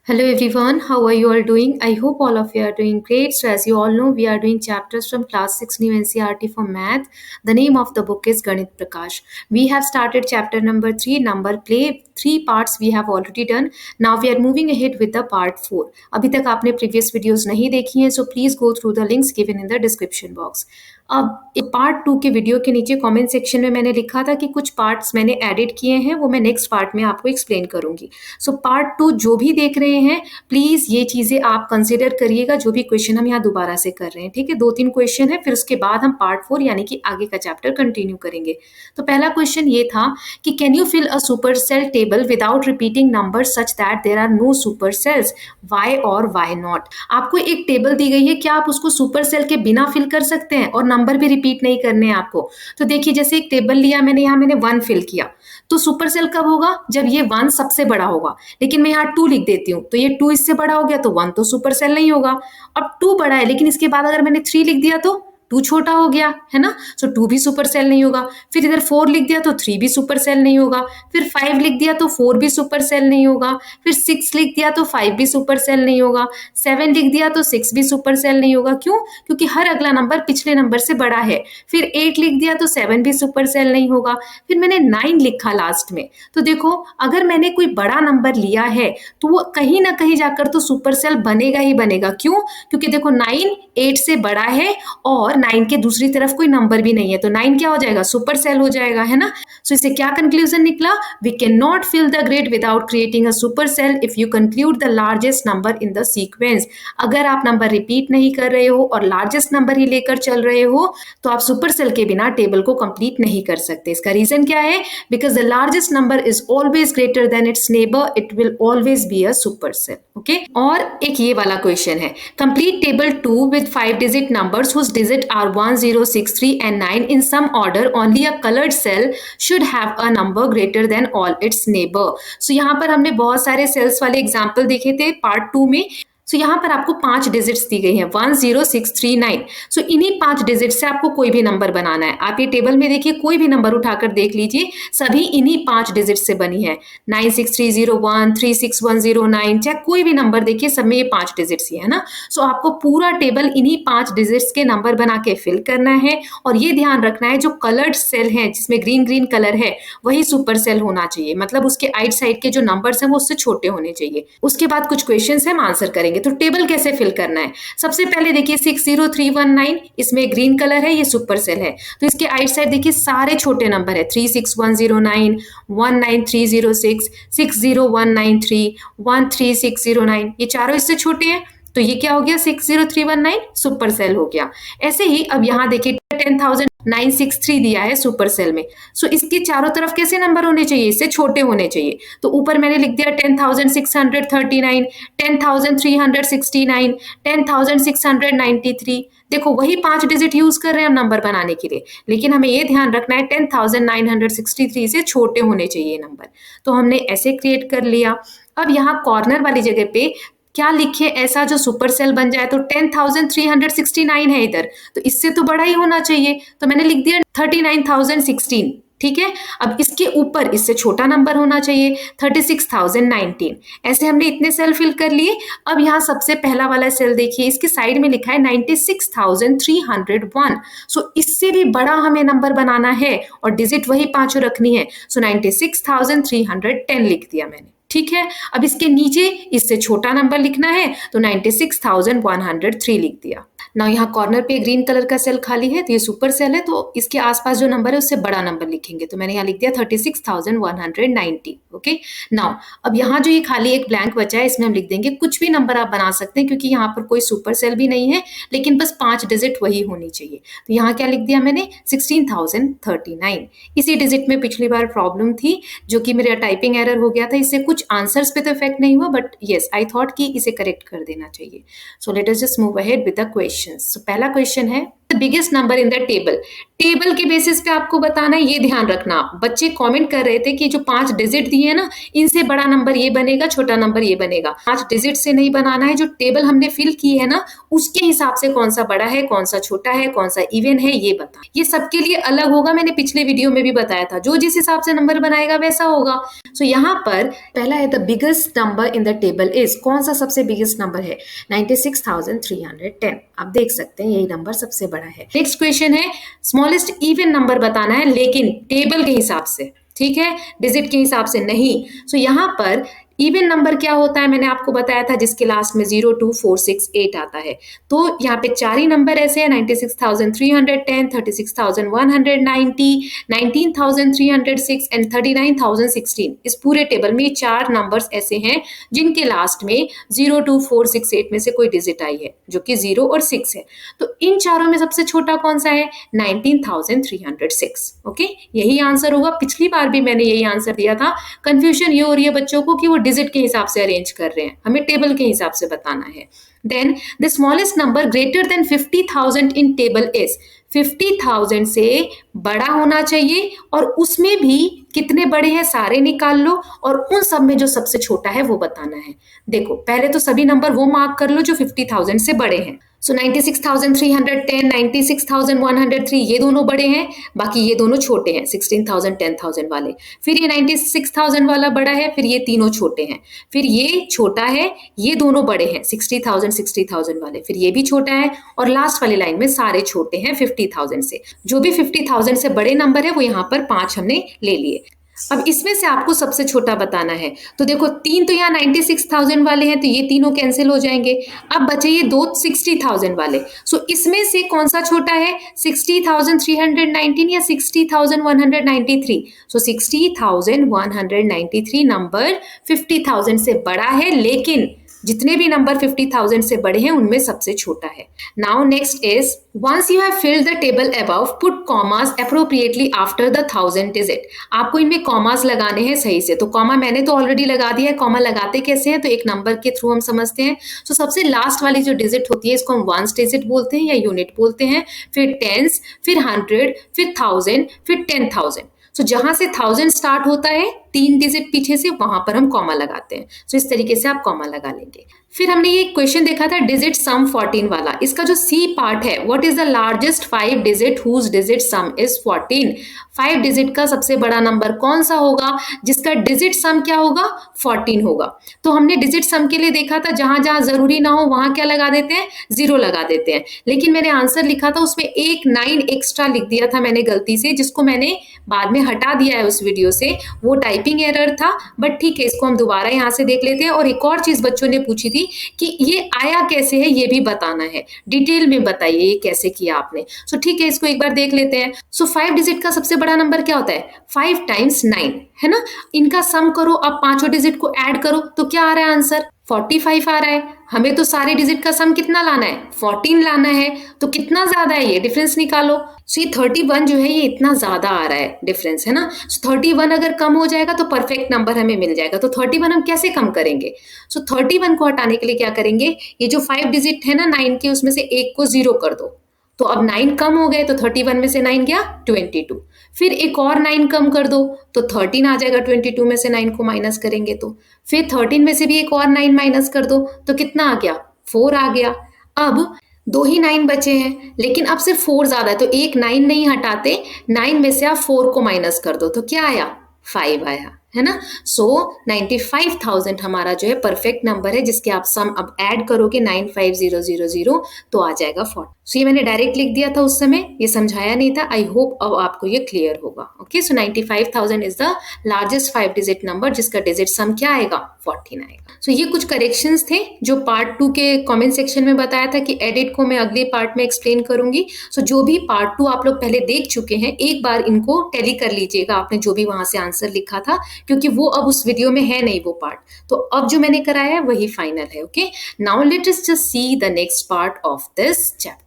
Hello everyone, how are you all doing? I hope all of you are doing great. So, as you all know, we are doing chapters from class 6 new NCRT for math. The name of the book is Ganit Prakash. We have started chapter number 3, number play. 3 parts we have already done. Now we are moving ahead with the part 4. अभी तक आपने previous videos नहीं देखी हैं, so please go through the links given in the description box. अब part 2 के video के नीचे कमेंट सेक्शन में मैंने लिखा था कि कुछ पार्ट्स मैंने एडिट किए हैं, वो मैं नेक्स्ट पार्ट में आपको एक्सप्लेन करूंगी. सो पार्ट 2 जो भी देख रहे हैं प्लीज ये चीजें आप कंसिडर करिएगा. जो भी क्वेश्चन हम यहाँ दोबारा से कर रहे हैं, ठीक है, 2-3 क्वेश्चन है, फिर उसके बाद हम पार्ट 4 यानी कि आगे का चैप्टर कंटिन्यू करेंगे. तो पहला क्वेश्चन ये था कि can you fill a super cell table without repeating number such that there are no super cells, why और वाई नॉट. आपको एक टेबल दी गई है, क्या आप उसको सुपर सेल के बिना फिल कर सकते हैं और नंबर भी रिपीट नहीं करने हैं आपको. तो देखिए, जैसे एक टेबल लिया मैंने, यहाँ मैंने 1 फिल किया, तो सुपर सेल कब होगा? जब ये 1 सबसे बड़ा होगा. लेकिन मैं यहाँ 2 लिख देती हूँ, तो ये 2 इससे बड़ा हो गया, तो 1 तो सुपर सेल नहीं होगा. अब 2 बड़ा है, लेकिन इसके बाद अगर मैंने 3 लिख दिया तो 2 छोटा हो गया है ना, सो 2 भी सुपर सेल नहीं होगा. फिर इधर 4 लिख दिया तो 3 भी सुपर सेल नहीं होगा. फिर 5 लिख दिया तो 4 भी सुपर सेल नहीं होगा. फिर 6 लिख दिया तो 5 भी सुपर सेल नहीं होगा. 7 लिख दिया तो 6 भी सुपर सेल नहीं होगा. क्यों? क्योंकि हर अगला नंबर पिछले नंबर से बड़ा है. फिर 8 लिख दिया तो 7 भी सुपर सेल नहीं होगा. फिर मैंने 9 लिखा लास्ट में, तो देखो अगर मैंने कोई बड़ा नंबर लिया है तो वो कहीं ना कहीं जाकर तो सुपर सेल बनेगा ही बनेगा. क्यों? क्योंकि देखो 9 8 से बड़ा है और 9 के दूसरी तरफ कोई नंबर भी नहीं है, तो 9 क्या हो जाएगा? सुपर सेल हो जाएगा, है ना. सो इससे क्या कंक्लूजन निकला? We can not fill the grid without creating a super cell if you conclude the largest number in the sequence. अगर आप नंबर रिपीट नहीं कर रहे हो और लार्जेस्ट नंबर ही लेकर चल रहे हो तो आप सुपर सेल के बिना टेबल को कंप्लीट नहीं कर सकते. इसका रीजन क्या है? Because the largest number is always greater than its neighbour, it will always be a super cell. Okay, और एक ये वाला क्वेश्चन है, complete table 2 with 5 digit numbers whose digit are 1, 0, 6, 3 and 9 in some order. Only a colored cell should have a number greater than all its neighbor. So यहाँ पर हमने बहुत सारे सेल्स वाले एग्जाम्पल देखे थे पार्ट 2 में. सो यहाँ पर आपको 5 डिजिट्स दी गई हैं, 1, 0, 6, 3, 9. सो इन्हीं 5 डिजिट से आपको कोई भी नंबर बनाना है. आप ये टेबल में देखिए, कोई भी नंबर उठाकर देख लीजिए, सभी इन्हीं 5 डिजिट से बनी है. 96301, 36109, चाहे कोई भी नंबर देखिए, सब में ये 5 डिजिट्स ही है ना. सो आपको पूरा टेबल इन्हीं 5 डिजिट्स के नंबर बना के फिल करना है. और ये ध्यान रखना है, जो कलर्ड सेल है जिसमें ग्रीन ग्रीन कलर है वही सुपर सेल होना चाहिए. मतलब उसके आइट साइड के जो नंबर्स हैं वो उससे छोटे होने चाहिए. उसके बाद कुछ क्वेश्चंस हैं, हम आंसर करेंगे. तो टेबल कैसे फिल करना है? सबसे पहले देखिए 60319, इसमें ग्रीन कलर है, ये सुपर सेल है, तो इसके आइट साइड देखिए सारे छोटे नंबर है, 36109, 19306, 60193, 13609, ये चारों इससे छोटे हैं, तो ये क्या हो गया? 60319 सुपर सेल हो गया. ऐसे ही अब यहाँ देखिए 10,963 दिया है सुपर सेल में. सो इसके चारों तरफ कैसे नंबर होने चाहिए? इससे छोटे होने चाहिए. तो ऊपर मैंने लिख दिया 10,639, 10,369, 10,693. देखो वही 5 डिजिट यूज कर रहे हैं हम नंबर बनाने के लिए, लेकिन हमें ये ध्यान रखना है 10,963 से छोटे होने चाहिए नंबर. तो हमने ऐसे क्रिएट कर लिया. अब यहाँ कॉर्नर वाली जगह पे क्या लिखे ऐसा जो सुपर सेल बन जाए? तो 10,369 है इधर, तो इससे तो बड़ा ही होना चाहिए, तो मैंने लिख दिया 39,016. ठीक है, अब इसके ऊपर इससे छोटा नंबर होना चाहिए, 36,019. ऐसे हमने इतने सेल फिल कर लिए. अब यहाँ सबसे पहला वाला सेल देखिए, इसके साइड में लिखा है 96,301. सो इससे भी बड़ा हमें नंबर बनाना है और डिजिट वही पांचों रखनी है. सो 96,310 लिख दिया मैंने. ठीक है, अब इसके नीचे इससे छोटा नंबर लिखना है, तो 96,103 लिख दिया. ना यहाँ कॉर्नर पे ग्रीन कलर का सेल खाली है, तो ये सुपर सेल है, तो इसके आसपास जो नंबर है उससे बड़ा नंबर लिखेंगे. तो मैंने यहाँ लिख दिया 36,190. ओके, नाउ अब यहाँ जो ये खाली एक ब्लैंक बचा है, इसमें हम लिख देंगे कुछ भी नंबर आप बना सकते हैं, क्योंकि यहाँ पर कोई सुपर सेल भी नहीं है, लेकिन बस 5 डिजिट वही होनी चाहिए. तो यहाँ क्या लिख दिया मैंने? 16,039. इसी डिजिट में पिछली बार प्रॉब्लम थी, जो कि मेरा टाइपिंग एरर हो गया था. इससे कुछ आंसर्स पे तो इफेक्ट नहीं हुआ, बट येस आई थॉट कि इसे करेक्ट कर देना चाहिए. So let us just move ahead with the questions. So पहला क्वेश्चन है, the biggest number in the table. Table के बेसिस पे आपको बताना है, ये ध्यान रखना। बच्चे कमेंट कर रहे थे कि जो 5 डिजिट दिए हैं ना, इनसे बड़ा नंबर ये बनेगा, छोटा नंबर ये बनेगा। 5 डिजिट से नहीं बनाना है, जो टेबल हमने फिल की है ना उसके हिसाब से कौन सा बड़ा है, कौन सा छोटा है, कौन सा इवन है, ये बता। ये सबके लिए अलग होगा, मैंने पिछले वीडियो में भी बताया था, जो जिस हिसाब से नंबर बनाएगा वैसा होगा। सो यहाँ पर पहला है the biggest number in the table is, कौन सा सबसे बिगेस्ट नंबर है, 96,310। आप देख सकते हैं यही नंबर सबसे बड़ा है। नेक्स्ट क्वेश्चन है स्मॉलेस्ट इवन नंबर बताना है, लेकिन टेबल के हिसाब से, ठीक है, डिजिट के हिसाब से नहीं। सो यहाँ पर इवन नंबर क्या होता है मैंने आपको बताया था, जिसके लास्ट में 0, 2, 4, 6, 8 आता है। तो यहाँ पे 4 ही नंबर ऐसे हैं, 96,310, 36,190, 19,306 एंड 39,016। इस पूरे टेबल में 4 नंबर्स ऐसे हैं जिनके लास्ट में 0, 2, 4, 6, 8 में से कोई डिजिट आई है, जो कि 0 और 6 है। तो इन चारों में सबसे छोटा कौन सा है, 19,306। ओके, यही आंसर होगा। पिछली बार भी मैंने यही आंसर दिया था। कंफ्यूजन ये हो रही है बच्चों को कि वो डिजिट के हिसाब से अरेंज कर रहे हैं, हमें टेबल के हिसाब से बताना है। Then the smallest number greater than 50,000 in table is, 50,000 से बड़ा होना चाहिए, और उसमें भी कितने बड़े हैं सारे निकाल लो, और उन सब में जो सबसे छोटा है वो बताना है। देखो पहले तो सभी नंबर वो मार्क कर लो जो 50,000 से बड़े हैं। सो 96,310, 96,103 ये दोनों बड़े हैं, बाकी ये दोनों छोटे हैं, 16,000, 10,000 वाले। फिर ये 96,000 वाला बड़ा है, फिर ये तीनों छोटे हैं। फिर ये छोटा है, ये दोनों बड़े हैं, 60,000, 60,000 वाले। फिर ये भी छोटा है, और लास्ट वाली लाइन में सारे छोटे हैं 50,000 से। जो भी 50,000 से बड़े नंबर है वो यहाँ पर 5 हमने ले लिए। अब इसमें से आपको सबसे छोटा बताना है। तो देखो 3 तो यहाँ 96,000 वाले हैं, तो ये तीनों कैंसिल हो जाएंगे। अब बचे ये 2 60,000 वाले। सो इसमें से कौन सा छोटा है, 60,319 या 60,193? सो 60,193 नंबर 50,000 से बड़ा है, लेकिन जितने भी नंबर 50,000 से बड़े हैं उनमें सबसे छोटा है। Now next is, once you have filled the table above, put commas appropriately after the 1000 digit. आपको इनमें कॉमास लगाने हैं सही से। तो कॉमा मैंने तो ऑलरेडी लगा दिया है। कॉमा लगाते कैसे हैं, तो एक नंबर के थ्रू हम समझते हैं। तो सबसे लास्ट वाली जो डिजिट होती है इसको हम वंस डिजिट बोलते हैं या यूनिट बोलते हैं, फिर टेंस, फिर 100, फिर 1000, फिर 10,000। सो जहां से 1000 स्टार्ट होता है 3 डिजिट पीछे से, वहां पर हम कॉमा लगाते हैं। सो इस तरीके से आप कॉमा लगा लेंगे। फिर हमने ये क्वेश्चन देखा था डिजिट सम 14 वाला। इसका जो सी पार्ट है, what is the largest 5 digit whose digit sum is 14। 5 digit का सबसे बड़ा नंबर कौन सा होगा जिसका डिजिट सम क्या होगा, 14 होगा। तो हमने डिजिट सम के लिए देखा था, जहां जहां जरूरी ना हो वहां क्या लगा देते हैं, 0 लगा देते हैं। लेकिन मैंने आंसर लिखा था उसमें एक 9 एक्स्ट्रा लिख दिया था मैंने गलती से, जिसको मैंने बाद में हटा दिया है उस वीडियो से। वो टाइपिंग एरर था, बट ठीक है, इसको हम दोबारा यहाँ से देख लेते हैं। और एक और चीज बच्चों ने पूछी थी कि ये आया कैसे है, ये भी बताना है। डिटेल में बताइए ये कैसे किया आपने। सो ठीक है, इसको एक बार देख लेते हैं। सो 5 डिजिट का सबसे बड़ा नंबर क्या होता है, 5 टाइम्स 9, है ना। इनका सम करो, अब पांचों डिजिट को ऐड करो, तो क्या आ रहा है आंसर, 45 आ रहा है। हमें तो सारे डिजिट का सम कितना लाना है, 14 लाना है। तो कितना ज्यादा है, ये डिफरेंस निकालो। सो ये 31 जो है ये इतना ज्यादा आ रहा है डिफरेंस, है ना। सो 31 अगर कम हो जाएगा तो परफेक्ट नंबर हमें मिल जाएगा। तो 31 हम कैसे कम करेंगे, सो 31 को हटाने के लिए क्या करेंगे, ये जो 5 डिजिट है ना 9 के, उसमें से एक को 0 कर दो। तो अब 9 कम हो गए, तो 31 में से 9 गया 22। फिर एक और 9 कम कर दो तो 13 आ जाएगा, 22 में से 9 को माइनस करेंगे तो। फिर 13 में से भी एक और 9 माइनस कर दो तो कितना आ गया, 4 आ गया। अब 2 ही 9 बचे हैं, लेकिन अब सिर्फ 4 ज्यादा है, तो एक 9 नहीं हटाते, 9 में से आप 4 को माइनस कर दो तो क्या आया, 5 आया, है ना। सो 95,000 हमारा जो है परफेक्ट नंबर है, जिसके आप सम अब ऐड करोगे 95000 तो आ जाएगा 40। सो ये मैंने डायरेक्ट लिख दिया था उस समय, ये समझाया नहीं था। आई होप अब आपको ये क्लियर होगा। Okay, so 95,000 is the largest 5 digit number जिसका डिजिट सम क्या आएगा, 14 आएगा। सो ये कुछ करेक्शंस थे जो पार्ट 2 के कमेंट सेक्शन में बताया था कि एडिट को मैं अगले पार्ट में एक्सप्लेन करूंगी। सो जो भी पार्ट 2 आप लोग पहले देख चुके हैं, एक बार इनको टैली कर लीजिएगा आपने जो भी वहां से आंसर लिखा था, क्योंकि वो अब उस वीडियो में है नहीं वो पार्ट। तो अब जो मैंने कराया है वही फाइनल है। Okay, now let us just see the next part of this chapter.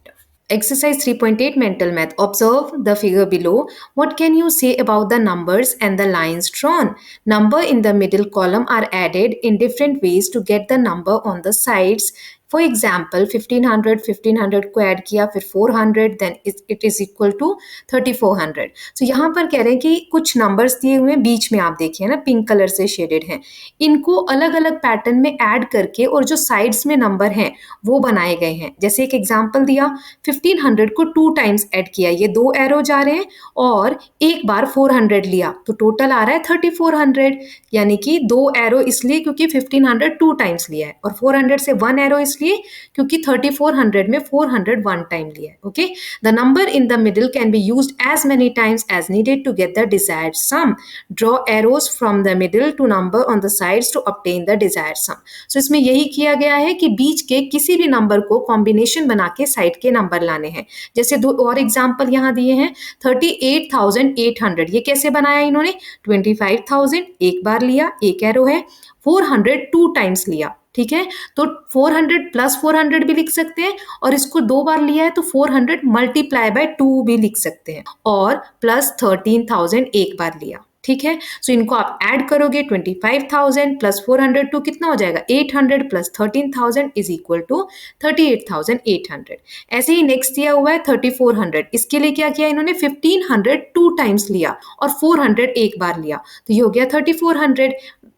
Exercise 3.8 Mental Math. Observe the figure below. What can you say about the numbers and the lines drawn? Number in the middle column are added in different ways to get the number on the sides for example 1500 को add किया, फिर 400, then it is equal to 3400। तो यहाँ पर कह रहे हैं कि कुछ नंबर्स दिए हुए हैं, बीच में आप देखिए ना पिंक कलर से शेडेड हैं, इनको अलग अलग पैटर्न में ऐड करके और जो साइड्स में नंबर हैं वो बनाए गए हैं। जैसे एक एग्जाम्पल दिया, 1500 को 2 टाइम्स ऐड किया, ये 2 एरो जा रहे हैं, और एक बार 400 लिया तो टोटल आ रहा है 3400। यानी कि 2 एरो इसलिए क्योंकि 1500 2 टाइम्स लिया है, और 400 से 1 एरो इसलिए क्योंकि 3400 में 400 1 टाइम लिया है। Okay, the number in the middle can be used as many times as needed to get the desired sum. Draw arrows from the middle to number on the sides to obtain the desired sum. So इसमें यही किया गया है कि बीच के किसी भी number को कॉम्बिनेशन बना के साइड के नंबर लाने हैं। जैसे दो और एग्जाम्पल यहाँ दिए हैं, 38,800, ये कैसे बनाया इन्होंने, 25,000 एक बार लिया, एक एरो है, 400 2 टाइम्स लिया, ठीक है, तो 400 प्लस 400 भी लिख सकते हैं, और इसको 2 बार लिया है तो 400 मल्टीप्लाई बाय 2 भी लिख सकते हैं, और प्लस 13,000 एक बार लिया, ठीक है। सो इनको आप ऐड करोगे, 25,000 प्लस 400 टू कितना हो जाएगा, 800 प्लस 13,000 इज इक्वल टू 38,800। ऐसे ही नेक्स्ट दिया हुआ है 3400, इसके लिए क्या किया इन्होंने, 1500 2 टाइम्स लिया और 400 एक बार लिया, तो ये हो गया 3400।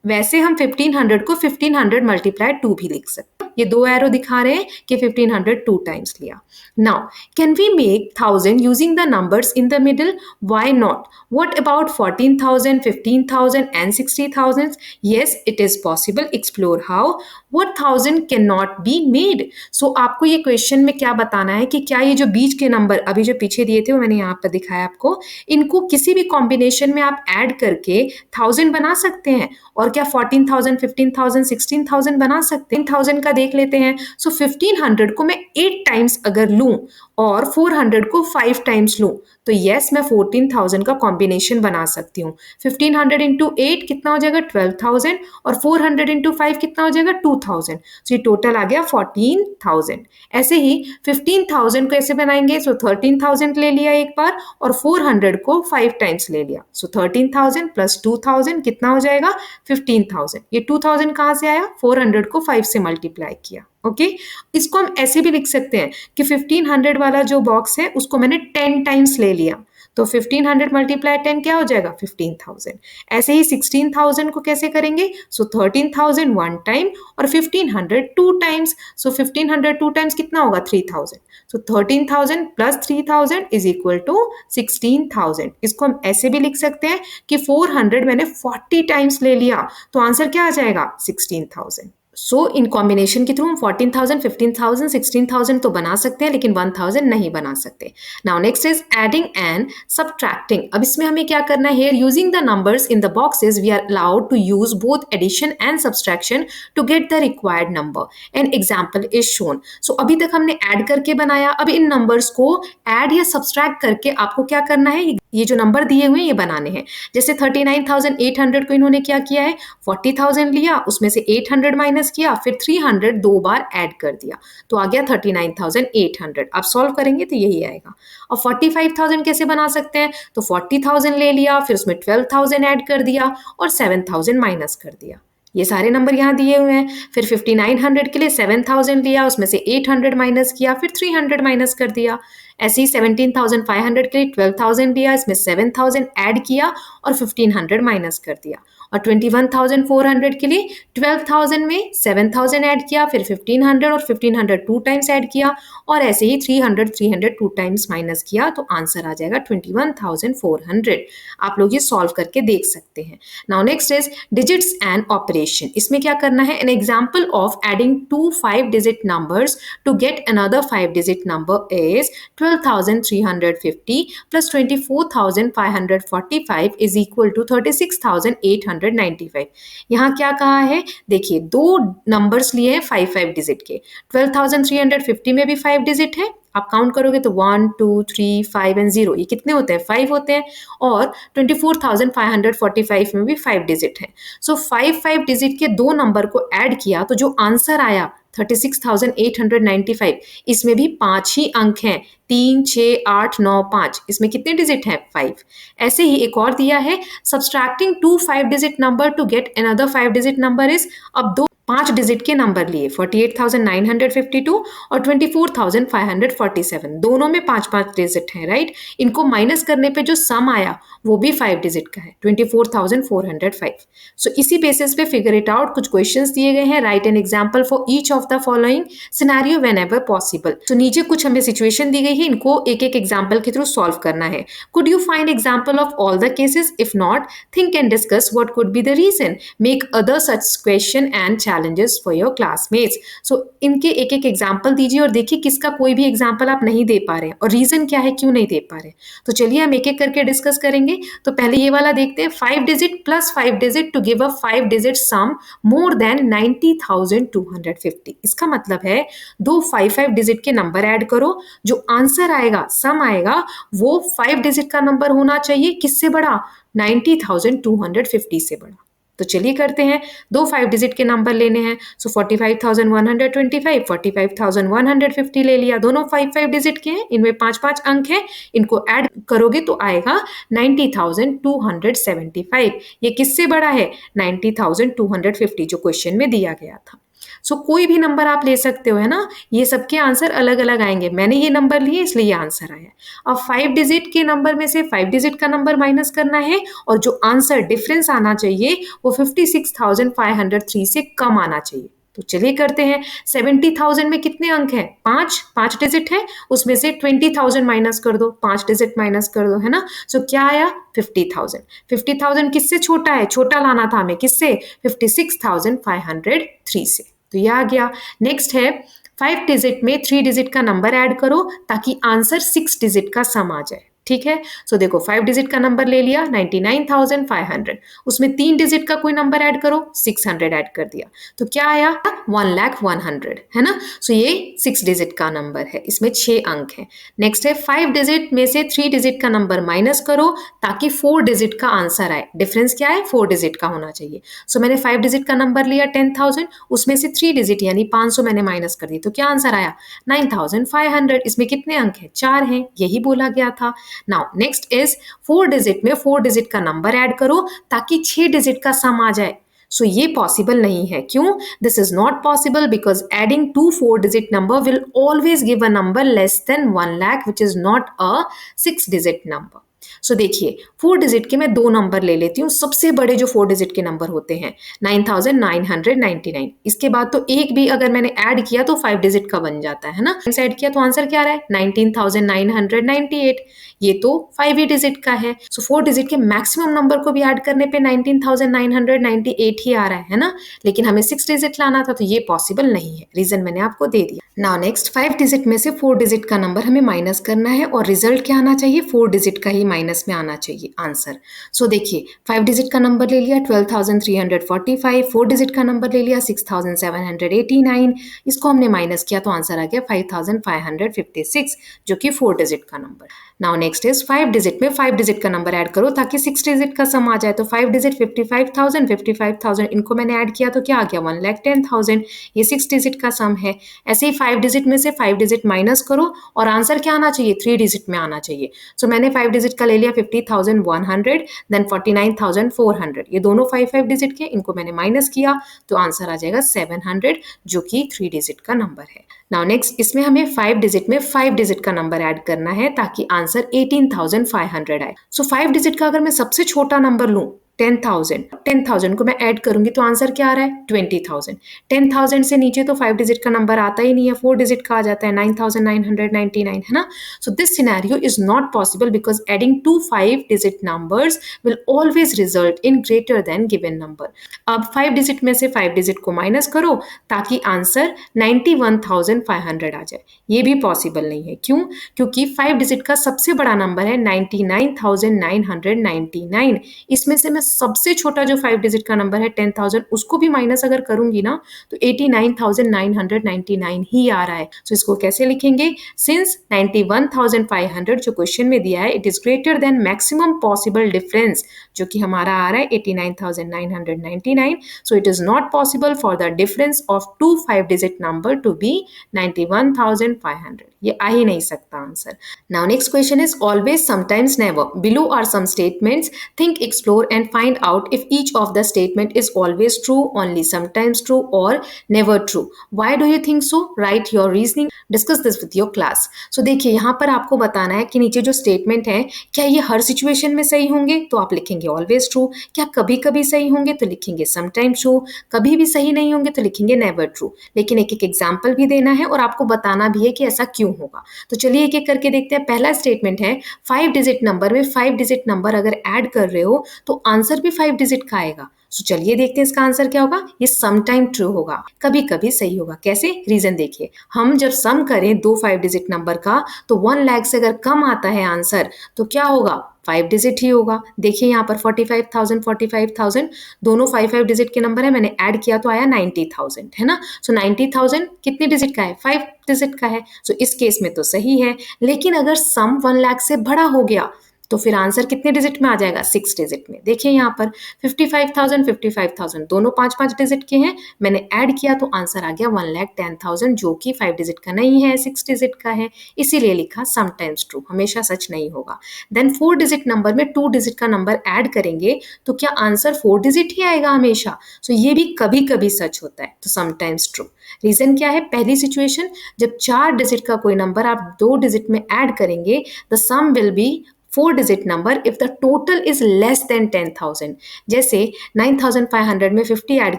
वैसे हम 1500 को 1500 मल्टीप्लाई 2 भी लिख सकते हैं। ये 2 एरो दिखा रहे हैं कि 1500 2 टाइम्स लिया। Now can we make 1000 using the numbers in the middle, why not? What about 14,000, 15,000 and 60,000? Yes, it is possible. Explore how. What 1000 cannot be made? So आपको ये क्वेश्चन में क्या बताना है कि क्या ये जो बीच के नंबर अभी जो पीछे दिए थे वो मैंने यहाँ पर दिखाया आपको, इनको किसी भी कॉम्बिनेशन में आप ऐड करके 1000 बना सकते हैं। और क्या 14,000, 15,000, 16,000 बना सकते हैं? 1000 का देख लेते हैं। सो 1500 को मैं 8 टाइम्स अगर लूं और 400 को 5 टाइम्स लूं तो यस मैं 14,000 का कॉम्बिनेशन बना सकती हूँ। 1500 इंटू 8 कितना हो जाएगा, 12,000, और 400 इंटू 5 कितना हो जाएगा, 2,000। तो ये टोटल आ गया 14,000। ऐसे ही 15,000 को ऐसे बनाएंगे, सो 13,000 ले लिया एक बार, और 400 को 5 टाइम्स ले लिया, सो 13,000 प्लस 2,000 कितना हो जाएगा, 15,000। ये 2,000 कहाँ से आया, 400 को 5 से मल्टीप्लाई किया। ओके, इसको हम ऐसे भी लिख सकते हैं कि 1500 वाला जो बॉक्स है उसको मैंने 10 टाइम्स ले लिया, तो 1500 मल्टीप्लाई 10 क्या हो जाएगा, 15,000। ऐसे ही 16,000 को कैसे करेंगे, सो 13,000 1 टाइम और 1500 2 टाइम्स, सो 1500 2 टाइम्स कितना होगा, 3,000। सो 13,000 प्लस 3,000 इज इक्वल टू 16,000। इसको हम ऐसे भी लिख सकते हैं कि 400 मैंने 40 टाइम्स ले लिया, तो आंसर क्या आ जाएगा, 16,000। सो इन कॉम्बिनेशन के थ्रू हम 14,000, 15,000, 16,000 तो बना सकते हैं, लेकिन 1,000 नहीं बना सकते। Now next is adding and subtracting. अब इसमें हमें क्या करना है, here using the numbers in the boxes we are allowed to use both addition and subtraction to get the required number. An example is shown. So अभी तक हमने add करके बनाया, अब इन नंबर्स को ऐड या सब्ट्रैक्ट करके आपको क्या करना है, ये जो नंबर दिए हुए हैं ये बनाने हैं। जैसे 39,800 को इन्होंने क्या किया है, 40,000 लिया, उसमें से 800 माइनस किया, फिर 300 2 बार ऐड कर दिया, तो आ गया 39,800। आप सॉल्व करेंगे तो यही आएगा। और 45,000 कैसे बना सकते हैं, तो 40,000 ले लिया, फिर उसमें 12,000 ऐड कर दिया और 7,000 माइनस कर दिया। ये सारे नंबर यहाँ दिए हुए हैं। फिर 5900 के लिए 7,000 लिया, उसमें से 800 माइनस किया, फिर 300 माइनस कर दिया। ऐसे ही 17,500 के लिए 12,000 लिया, इसमें 7,000 ऐड किया और 1500 माइनस कर दिया। और 21,400 के लिए 12,000 में 7,000 ऐड किया, फिर 1500 और 1500 2 टाइम्स ऐड किया, और ऐसे ही 300 2 टाइम्स माइनस किया, तो आंसर आ जाएगा 21,400। आप लोग ये सॉल्व करके देख सकते हैं। Now next is digits and operation. इसमें क्या करना है, an example of adding 2 5 digit numbers to get another 5 digit number is 12,350 plus 24,545 is equal to 36,895। यहाँ क्या कहा है, देखिए दो नंबर्स लिए हैं 5 5 डिजिट के। 12,350 में भी 5 डिजिट है, आप काउंट करोगे तो 1 2 3 5 एंड 0, ये कितने होते हैं, 5 होते हैं। और 24,545 में भी 5 डिजिट है। सो 5 5 डिजिट के दो नंबर को ऐड किया तो जो आंसर आया 36,895, इसमें भी 5 ही अंक हैं, 3 6 8 9 5, इसमें कितने डिजिट हैं, 5। ऐसे ही एक और दिया है, subtracting 2 5 digit number to get another 5 digit number is, अब दो 5 डिजिट के नंबर लिए 48,952 और 24,547, दोनों में 5 डिजिट हैं, राइट। इनको माइनस करने पे जो सम आया वो भी 5 डिजिट का है, 24,405। सो इसी बेसिस पे फिगर इट आउट। कुछ क्वेश्चंस दिए गए हैं, right an example for each of the following scenario whenever possible. तो नीचे कुछ हमें सिचुएशन दी गई है, इनको एक एक एग्जांपल के थ्रू सॉल्व करना है। Could you find example of all the cases? If not, think and discuss what could be the reason. Make other such question and challenges for your classmates. So इनके एक एक example दीजिए और देखिए किसका कोई भी एग्जाम्पल आप नहीं दे पा रहे हैं और रीजन क्या है, क्यों नहीं दे पा रहे। तो चलिए हम एक एक करके डिस्कस करेंगे। तो पहले ये वाला देखते हैं, 5 digit plus 5 digit to give a 5 digit sum more than 90,250। इसका मतलब है दो 5 डिजिट के नंबर ऐड करो, जो आंसर आएगा, सम आएगा, वो 5 डिजिट का नंबर होना चाहिए, किससे बड़ा, 90,250 से बड़ा। तो चलिए करते हैं, दो 5 डिजिट के नंबर लेने हैं। सो 45,125, 45,150 ले लिया, दोनों 5 डिजिट के हैं, इनमें 5 अंक हैं, इनको ऐड करोगे तो आएगा 90,275। ये किससे बड़ा है, 90,250 जो क्वेश्चन में दिया गया था। सो कोई भी नंबर आप ले सकते हो, है ना, ये सबके आंसर अलग अलग आएंगे। मैंने ये नंबर लिए इसलिए ये आंसर आया। अब 5 डिजिट के नंबर में से 5 डिजिट का नंबर माइनस करना है और जो आंसर डिफरेंस आना चाहिए वो 56,503 से कम आना चाहिए। तो चलिए करते हैं। 70,000 में कितने अंक हैं, 5 डिजिट है, उसमें से 20,000 माइनस कर दो, 5 डिजिट माइनस कर दो, है ना। सो क्या आया, 50,000। 50,000 किससे छोटा है, छोटा लाना था हमें, किससे, 56,503 से। तो ये आ गया। नेक्स्ट है 5 डिजिट में 3 डिजिट का नंबर ऐड करो ताकि आंसर 6 डिजिट का सम आ जाए। ठीक है, सो देखो 5 डिजिट का नंबर ले लिया 99,500, उसमें 3 डिजिट का कोई नंबर ऐड करो, 600 ऐड कर दिया, तो क्या आया, 1,100,000, है ना। सो ये 6 डिजिट का नंबर है, इसमें 6 अंक है। नेक्स्ट है 5 डिजिट में से 3 डिजिट का नंबर माइनस करो ताकि 4 डिजिट का आंसर आए। डिफरेंस क्या है, 4 डिजिट का होना चाहिए। सो मैंने 5 डिजिट का नंबर लिया 10,000, उसमें से 3 डिजिट यानी 500 मैंने माइनस कर दी, तो क्या आंसर आया, 9,500। इसमें कितने अंक है, 4 हैं, यही बोला गया था। नाउ नेक्स्ट इज 4 डिजिट में 4 डिजिट का नंबर ऐड करो ताकि 6 डिजिट का सम आ जाए। सो ये पॉसिबल नहीं है, क्यों, this is not possible because adding two 4 digit number will always give a number less than 1 lakh which is not a 6 digit number. So देखिए 4 डिजिट के मैं 2 नंबर ले लेती हूँ, सबसे बड़े जो 4 डिजिट के नंबर होते हैं 9,999। इसके बाद तो एक भी अगर मैंने ऐड किया तो 5 डिजिट का बन जाता है ना, ऐड किया तो आंसर क्या आ रहा है, 19,998। ये तो 5 ही डिजिट का है। सो 4 डिजिट के मैक्सिमम नंबर को भी ऐड करने पे 19,998 ही आ रहा है ना, लेकिन हमें 6 डिजिट लाना था, तो ये पॉसिबल नहीं है। रीजन मैंने आपको दे दिया। नाउ नेक्स्ट 5 डिजिट में से 4 डिजिट का नंबर हमें माइनस करना है और रिजल्ट क्या आना चाहिए, 4 डिजिट का ही माइनस में आना चाहिए आंसर। सो देखिए 5 डिजिट का नंबर ले लिया 12,345, 4 डिजिट का नंबर ले लिया 6,789, इसको हमने माइनस किया तो आंसर आ गया 5,556 जो कि 4 डिजिट का number. Now next is 5 digit में 5 डिजिट का नंबर ऐड करो ताकि 6 डिजिट का सम आ जाए। तो 5 डिजिट 55,000 इनको मैंने ऐड किया तो क्या आ गया, 1,10,000। ये 6 डिजिट का सम है। ऐसे ही 5 डिजिट में से 5 डिजिट माइनस करो और आंसर क्या आना चाहिए, 3 डिजिट में आना चाहिए। सो मैंने 5 डिजिट का ले लिया 50,100, देन 49,400, ये दोनों 5 डिजिट के, इनको मैंने माइनस किया तो आंसर आ जाएगा 700 जो कि 3 डिजिट का नंबर है। नाउ नेक्स्ट इसमें हमें 5 डिजिट में 5 डिजिट का नंबर ऐड करना है ताकि आंसर 18,500 आए। सो 5 डिजिट का अगर मैं सबसे छोटा नंबर लूं 10,000 को मैं ऐड करूंगी तो आंसर क्या आ रहा है, 20,000। 10,000 से नीचे तो 5 डिजिट का नंबर आता ही नहीं है, 4 डिजिट का आ जाता है 9,999, है ना। So this scenario is not possible because adding two 5 digit numbers will always result in greater than given number. अब 5 डिजिट में से 5 डिजिट को माइनस करो ताकि आंसर 91,500 आ जाए। ये भी पॉसिबल नहीं है, क्यों, क्योंकि 5 डिजिट का सबसे बड़ा नंबर है 99,999। इसमें से मैं सबसे छोटा जो 5 डिजिट का नंबर है 10,000 उसको भी माइनस अगर करूंगी ना तो 89,999 ही आ रहा है। सो इसको कैसे लिखेंगे, सिंस 91,500 जो क्वेश्चन में दिया है it is greater than maximum possible difference जो कि हमारा आ रहा है 89,999। So it is not possible for the difference of two 5 digit number to be 91,500। ये आ ही नहीं सकता answer. Now next question is always, sometimes, never. Below are some statements, think, explore and find out if each of the statement is always true, only sometimes true, or never true. Why do you think so? Write your reasoning. Discuss this with your class. So देखिए यहाँ पर आपको बताना है कि नीचे जो statement है क्या ये हर सिचुएशन में सही होंगे, तो आप लिखेंगे ऑलवेज ट्रू. क्या कभी कभी सही होंगे, तो लिखेंगे समटाइम्स ट्रू. कभी भी सही नहीं होंगे तो लिखेंगे नेवर ट्रू. लेकिन एक एक एग्जाम्पल भी देना है और आपको बताना भी है कि ऐसा क्यों होगा. तो चलिए एक एक करके देखते हैं. पहला स्टेटमेंट है 5 डिजिट नंबर में 5 डिजिट नंबर अगर ऐड कर रहे हो तो आंसर भी 5 डिजिट का आएगा. तो चलिए देखते हैं इसका आंसर क्या होगा. ये समटाइम ट्रू होगा, कभी कभी सही होगा. कैसे, रीजन देखिए. हम जब सम करें दो 5 डिजिट नंबर का तो 1 लाख से अगर कम आता है आंसर तो क्या होगा, 5 डिजिट ही होगा. देखिए यहाँ पर 45,000 दोनों 5 डिजिट के नंबर है. मैंने ऐड किया तो आया 90,000, है ना. सो 90,000 कितने डिजिट का है, 5 डिजिट का है. सो इस केस में तो सही है. लेकिन अगर सम 1 लाख से बड़ा हो गया तो फिर आंसर कितने डिजिट में आ जाएगा, 6 डिजिट में. देखिए यहाँ पर 55,000 दोनों 5 डिजिट के हैं. मैंने ऐड किया तो आंसर आ गया 1,10,000 जो कि 5 डिजिट का नहीं है, 6 डिजिट का है. इसीलिए लिखा समटाइम्स ट्रू, हमेशा सच नहीं होगा. देन 4 डिजिट नंबर में 2 डिजिट का नंबर ऐड करेंगे तो क्या आंसर 4 डिजिट ही आएगा हमेशा. सो ये भी कभी कभी सच होता है, तो समटाइम्स ट्रू. रीजन क्या है, पहली सिचुएशन जब 4 डिजिट का कोई नंबर आप 2 डिजिट में ऐड करेंगे the sum will be 4 digit number if the total is less than 10,000. जैसे 9,500 में 50 ऐड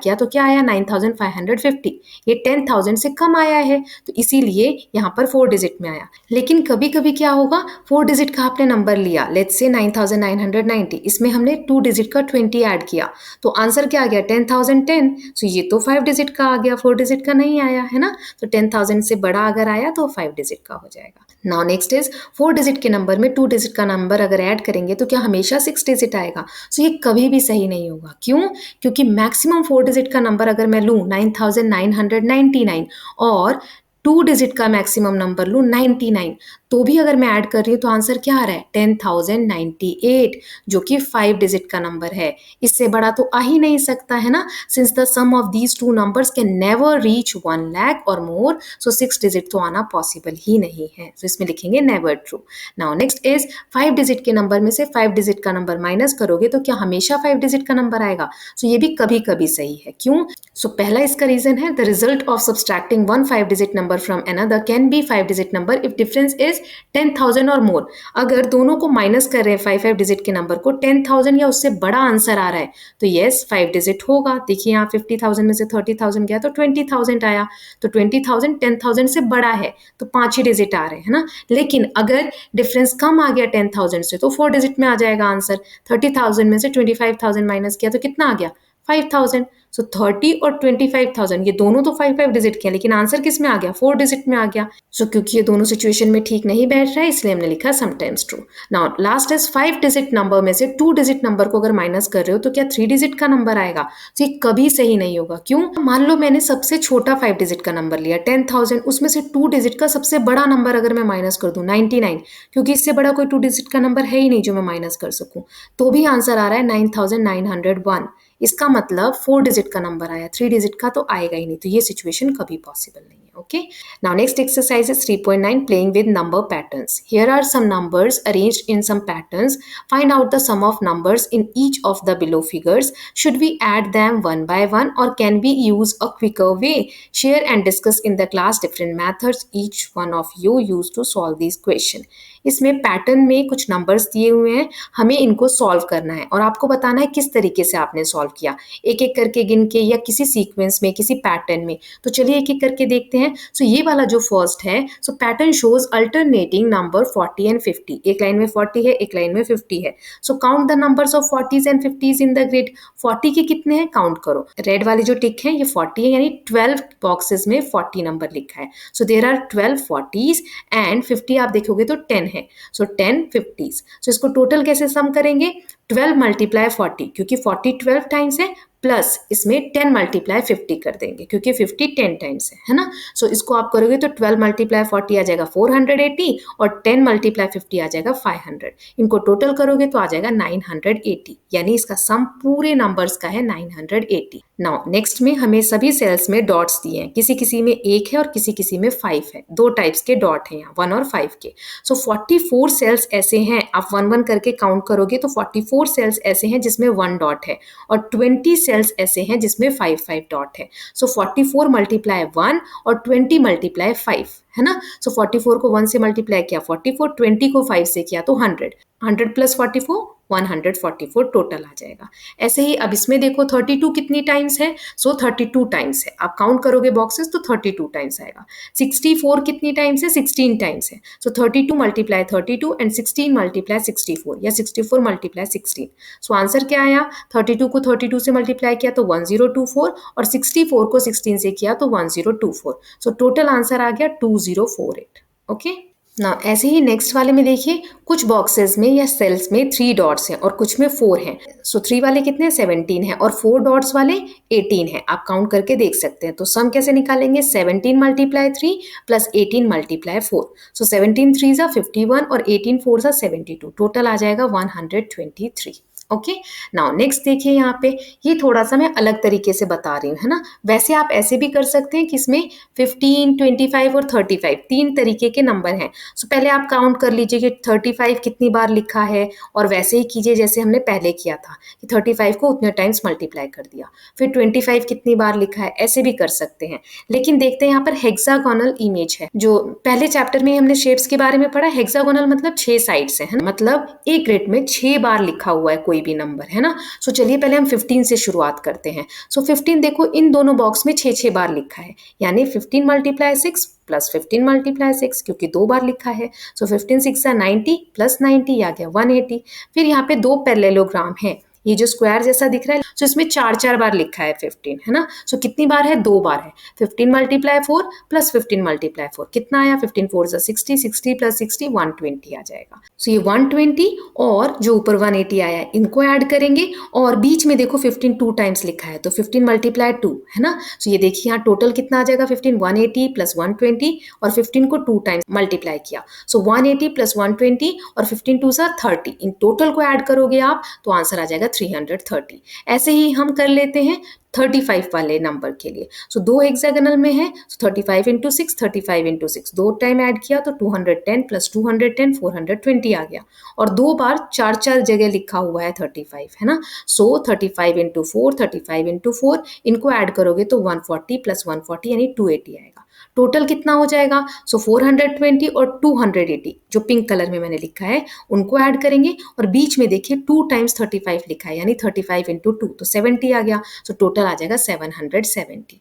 किया तो क्या आया, 9,550. ये 10,000 से कम आया है तो इसीलिए यहाँ पर 4 डिजिट में आया. लेकिन कभी कभी क्या होगा, 4 डिजिट का आपने नंबर लिया, लेट्स से 9,990, इसमें हमने 2 डिजिट का 20 ऐड किया तो आंसर क्या आ गया, 10,010. सो ये तो 5 डिजिट का आ गया, 4 डिजिट का नहीं आया, है ना. तो 10,000 से बड़ा अगर आया तो 5 डिजिट का हो जाएगा. नाउ नेक्स्ट इज 4 डिजिट के नंबर में 2 डिजिट का नंबर अगर ऐड करेंगे तो क्या हमेशा 6 डिजिट आएगा. सो ये कभी भी सही नहीं होगा. क्यों, क्योंकि मैक्सिमम 4 डिजिट का नंबर अगर मैं लूँ 9,999 और 2 डिजिट का मैक्सिमम नंबर लूँ 99 तो भी अगर मैं ऐड कर रही हूँ तो आंसर क्या आ रहा है, 10,098 जो कि 5 डिजिट का नंबर है. इससे बड़ा तो आ ही नहीं सकता, है ना. Since the sum of these two numbers can never reach 1 lakh or more, so 6 digit तो आना पॉसिबल ही नहीं है. तो इसमें लिखेंगे never true. Now next is 5 digit के नंबर में से 5 डिजिट का नंबर माइनस करोगे तो क्या हमेशा 5 डिजिट का नंबर आएगा. सो ये भी कभी कभी सही है. क्यों, सो पहला इसका रीजन है the result of subtracting one 5 digit number from another can be 5 digit number if difference is 10,000 और मोर. अगर दोनों को माइनस कर रहे हैं 5 डिजिट के नंबर को, 10,000 या उससे बड़ा आंसर आ रहा है तो यस 5 डिजिट होगा. देखिए यहाँ 50,000 में से 30,000 गया तो 20,000 आया. तो 20,000 10,000 से बड़ा है तो 5 ही डिजिट आ रहे हैं, है ना. लेकिन अगर डिफरेंस कम आ गया 10,000 से तो 4 डिजिट में आ जाएगा आंसर. 30,000 में से 25,000 माइनस किया तो कितना आ गया, 5,000. सो 30 और 25,000 ये दोनों तो 5 डिजिट के हैं लेकिन आंसर किस में आ गया, 4 डिजिट में आ गया. सो क्योंकि ये दोनों सिचुएशन में ठीक नहीं बैठ रहा है इसलिए हमने लिखा sometimes true. Now last is 5 digit number में से 2 डिजिट नंबर को अगर माइनस कर रहे हो तो क्या 3 डिजिट का नंबर आएगा. तो ये कभी सही नहीं होगा. क्यों, मान लो मैंने सबसे छोटा 5 डिजिट का नंबर लिया 10,000, उसमें से 2 डिजिट का सबसे बड़ा नंबर अगर मैं माइनस कर दूं 99, क्योंकि इससे बड़ा कोई 2 डिजिट का नंबर है ही नहीं जो मैं माइनस कर सकूं, तो भी आंसर आ रहा है 9,901. इसका मतलब 4 डिजिट का नंबर आया, 3 डिजिट का तो आएगा ही नहीं. तो ये सिचुएशन कभी पॉसिबल नहीं है. Okay, now next exercise is 3.9 playing with number patterns. Here are some numbers arranged in some patterns. Find out the sum of numbers in each of the below figures. Should we add them one by one or can we use a quicker way? Share and discuss in the class different methods each one of you use to solve these question. इसमें pattern में कुछ numbers दिए हुए हैं, हमें इनको solve करना है और आपको बताना है किस तरीके से आपने सॉल्व किया, एक एक करके गिन के या किसी सीक्वेंस में, किसी पैटर्न में. तो चलिए एक एक करके देखते हैं. सो ये वाला जो फर्स्ट है, so pattern shows alternating number 40 and 50. एक लाइन में 40 है, एक लाइन में 50 है. So count the numbers of 40s and 50s in the grid. 40 के कितने हैं काउंट करो. रेड वाली जो टिक है ये 40 है, यानी 12 बॉक्सेस में 40 नंबर लिखा है. So there are 12 40s and 50 आप देखोगे तो 10 है. सो 10 50s. सो इसको टोटल कैसे सम करेंगे, 12 मल्टीप्लाई 40, क्योंकि 40 12 टाइम्स है, प्लस इसमें 10 मल्टीप्लाई 50 कर देंगे क्योंकि 50 10 टाइम्स है ना। सो इसको आप करोगे तो 12 मल्टीप्लाई 40 आ जाएगा 480 और 10 मल्टीप्लाई 50 आ जाएगा 500। इनको टोटल करोगे तो आ जाएगा 980, यानी इसका सम पूरे नंबर्स का है 980। नाउ नेक्स्ट में हमें सभी सेल्स में डॉट्स दिए हैं, किसी किसी में 1 है और किसी किसी में 5 है, दो टाइप्स के डॉट हैं यहाँ 1 और 5 के। सो 44 सेल्स ऐसे हैं, आप 1 1 करके काउंट करोगे तो 44 सेल्स ऐसे हैं जिसमें 1 डॉट है और 20 सेल्स ऐसे हैं जिसमें 5 5 डॉट है। सो 44 मल्टीप्लाई 1 और 20 मल्टीप्लाई 5 है ना। सो 44 को 1 से मल्टीप्लाई किया 44, 20 को 5 से किया तो 100, 100 प्लस 44 144 टोटल आ जाएगा। ऐसे ही अब इसमें देखो 32 कितनी टाइम्स है, सो 32 टाइम्स है, आप काउंट करोगे बॉक्सेस तो 32 टाइम्स आएगा। 64 कितनी टाइम्स है, 16 टाइम्स है, सो 32 मल्टीप्लाई 32 एंड 16 मल्टीप्लाई 64 या 64 मल्टीप्लाई 16। सो आंसर क्या आया, 32 को 32 से मल्टीप्लाई किया तो 1024 और 64 को 16 से किया तो 1024। सो टोटल आंसर आ गया 2048। ओके ना, ऐसे ही नेक्स्ट वाले में देखिए कुछ बॉक्सेस में या सेल्स में 3 डॉट्स हैं और कुछ में 4 हैं। सो 3 वाले कितने 17 हैं और 4 डॉट्स वाले 18 हैं, आप काउंट करके देख सकते हैं। तो सम कैसे निकालेंगे, 17 मल्टीप्लाई 3 प्लस 18 मल्टीप्लाई 4। सो 17 3 जा 51 और 18 4 जा 72, टोटल आ जाएगा 123। ओके नाउ नेक्स्ट देखिए यहाँ पे, ये थोड़ा सा मैं अलग तरीके से बता रही हूँ है ना। वैसे आप ऐसे भी कर सकते हैं कि इसमें 15, 25 और 35 तीन तरीके के नंबर हैं। सो पहले आप काउंट कर लीजिए कि 35 कितनी बार लिखा है और वैसे ही कीजिए जैसे हमने पहले किया था कि 35 को उतने टाइम्स मल्टीप्लाई कर दिया। फिर 25 कितनी बार लिखा है, ऐसे भी कर सकते हैं। लेकिन देखते हैं यहाँ पर हेक्सागोनल इमेज है, जो पहले चैप्टर में हमने शेप्स के बारे में पढ़ा। हेक्सागोनल मतलब 6 साइड्स है ना, मतलब एक ग्रिड में 6 बार लिखा हुआ है कोई भी नंबर है ना। सो चलिए पहले हम 15 से शुरुआत करते हैं। सो 15 देखो इन दोनों बॉक्स में 6 6 बार लिखा है, यानी 15 मल्टीप्लाई 6 प्लस 15 मल्टीप्लाई 6 क्योंकि 2 बार लिखा है। सो 15 6 90 प्लस 90 आ गया 180। फिर यहाँ पे 2 पैरेललोग्राम है, ये जो स्क्वायर जैसा दिख रहा है, सो इसमें 4 4 बार लिखा है 15 है ना। सो कितनी बार है, 2 बार है। 15 मल्टीप्लाई 4 प्लस 15 मल्टीप्लाई 4 कितना आया, 15 4 60, 60 प्लस 60 120 आ जाएगा। सो ये 120 और जो ऊपर 180 आया इनको ऐड करेंगे और बीच में देखो 15 2 टाइम्स लिखा है तो 15 मल्टीप्लाई 2 है ना। सो ये देखिए यहाँ टोटल कितना आ जाएगा, 15 180 प्लस 120 और 15 को 2 टाइम्स मल्टीप्लाई किया। सो 180 प्लस 120 और 15 2 सा 30, इन टोटल को ऐड करोगे आप तो आंसर आ जाएगा 330। ऐसे ही हम कर लेते हैं 35 वाले नंबर के लिए। सो 2 हेक्सागोनल में है, सो 35 इंटू 6 35 इंटू 6 2 टाइम ऐड किया तो 210 प्लस 210 420 आ गया और 2 बार 4 4 जगह लिखा हुआ है 35 है ना। सो 35 इंटू 4 35 इंटू 4 इनको ऐड करोगे तो 140 प्लस 140 यानी 280 आएगा। टोटल कितना हो जाएगा, सो 420 और 280 जो पिंक कलर में मैंने लिखा है उनको ऐड करेंगे और बीच में देखिए 2 टाइम्स 35 लिखा है यानी 35 इंटू 2 तो 70 आ गया। सो टोटल आ जाएगा 770।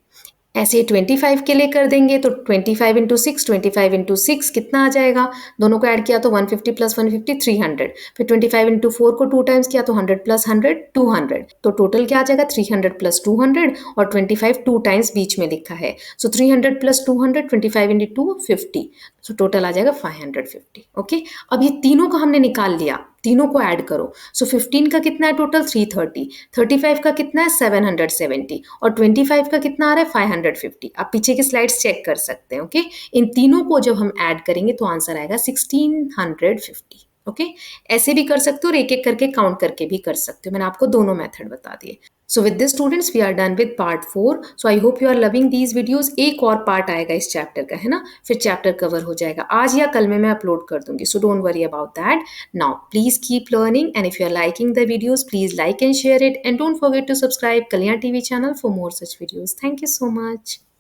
ऐसे 25 के लिए कर देंगे तो 25 इंटू 6 25 इंटू 6 कितना आ जाएगा, दोनों को ऐड किया तो 150 प्लस 150 300। फिर 25 इंटू 4 को 2 टाइम्स किया तो 100 प्लस 100 200, तो टोटल क्या आ जाएगा 300 प्लस 200 और 25 2 टाइम्स बीच में लिखा है। सो 300 प्लस 200 25 इंटू 2 50, सो टोटल आ जाएगा 550। ओके अब ये तीनों का हमने निकाल लिया, तीनों को ऐड करो। सो 15 का कितना है टोटल 330, 35 का कितना है 770 और 25 का कितना आ रहा है 550। आप पीछे की स्लाइड्स चेक कर सकते हैं। ओके इन तीनों को जब हम ऐड करेंगे तो आंसर आएगा 1650। ओके ऐसे भी कर सकते हो और एक एक करके काउंट करके भी कर सकते हो, मैंने आपको दोनों मेथड बता दिए। So with this students we are done with part 4। So I hope you are loving these videos. एक और पार्ट आएगा इस चैप्टर का है ना, फिर चैप्टर कवर हो जाएगा, आज या कल में मैं अपलोड कर दूंगी। So don't worry about that. Now please keep learning and if you are liking the videos please like and share it and don't forget to subscribe Kalyan TV channel for more such videos. Thank you so much.